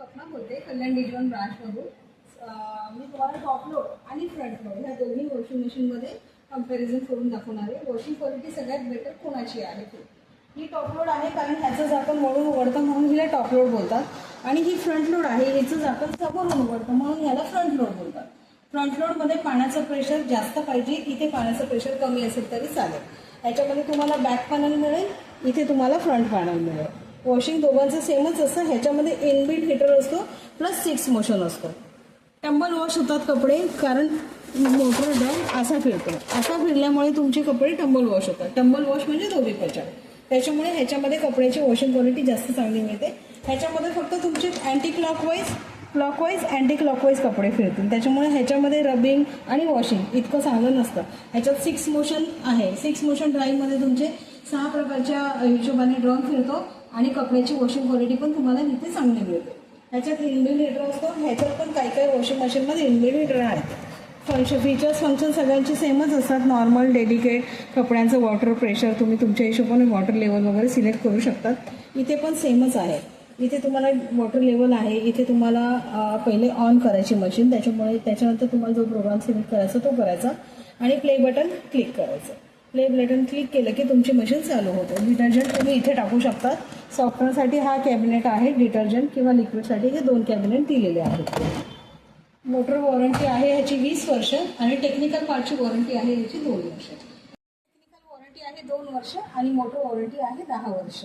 स्वप्ना बोलते कल्याण डिजिटल ब्रांचमधून. मी तुम्हाला top load आणि फ्रंट लोड ह्या दोन्ही वॉशिंग मशीनमध्ये कंपॅरिझन करून दाखवणार आहे. वॉशिंग क्वालिटी सगळ्यात बेटर कोणाची आहे ते. ही टॉप लोड आहे कारण ह्याचं झाकण वळून उघडतं म्हणून हिला टॉप लोड बोलतात. आणि ही फ्रंट लोड आहे, हिचं झाकण समोरून उघडतं म्हणून ह्याला फ्रंट लोड बोलतात. फ्रंट लोडमध्ये पाण्याचं प्रेशर जास्त पाहिजे, इथे पाण्याचं प्रेशर कमी असेल तरी चालेल. ह्याच्यामध्ये तुम्हाला बॅक पॅनल मिळेल, इथे तुम्हाला फ्रंट पॅनल मिळेल. वॉशिंग दोघांचं सेमच असतं. ह्याच्यामध्ये इनबिल्ट हीटर असतो प्लस 6 मोशन असतो. टंबल वॉश होतात कपडे कारण मोटर ड्रम असा फिरतो. असा फिरल्यामुळे तुमचे कपडे टंबल वॉश होतात. टंबल वॉश म्हणजे दोघे पचार. त्याच्यामुळे ह्याच्यामध्ये कपड्याची वॉशिंग क्वालिटी जास्त चांगली मिळते. ह्याच्यामध्ये फक्त तुमचे अँटी क्लॉकवाईज अँटी क्लॉकवाईज कपडे फिरतील. त्याच्यामुळे ह्याच्यामध्ये रबिंग आणि वॉशिंग इतकं चांगलं नसतं. ह्याच्यात 6 मोशन आहे. 6 मोशन ड्राईव्हमध्ये तुमचे 6 प्रकारच्या हिशोबाने ड्रम फिरतो आणि कपड्याची वॉशिंग क्वालिटी पण तुम्हाला इथे चांगली मिळते. ह्याच्यात इनबिल्ट हीटर असतो. ह्याच्यात पण काही वॉशिंग मशीनमध्ये इनबिल्ट हीटर आहेत. फंक्शन सगळ्यांची सेमच असतात. नॉर्मल डेडिकेट कपड्यांचं वॉटर प्रेशर तुम्ही तुमच्या हिशोबाने वॉटर लेवल वगैरे सिलेक्ट करू शकतात. इथे पण सेमच आहे. इथे तुम्हाला वॉटर लेवल आहे. इथे तुम्हाला पहिले ऑन करायची मशीन, त्याच्यानंतर तुम्हाला जो प्रोग्राम सिलेक्ट करायचा तो करायचा आणि प्ले बटन क्लिक करायचं. प्ले बटन क्लिक केलं की तुमची मशीन चालू होते. डिटर्जंट तुम्ही इथे टाकू शकता. सॉफ्टवेअरसाठी हा कॅबिनेट आहे. डिटर्जंट किंवा लिक्विडसाठी हे 2 कॅबिनेट दिलेले आहेत. मोटर वॉरंटी आहे ह्याची 20 वर्ष आणि टेक्निकल पार्टची वॉरंटी आहे ह्याची 2 वर्ष. टेक्निकल वॉरंटी आहे 2 वर्ष आणि मोटर वॉरंटी आहे 10 वर्ष.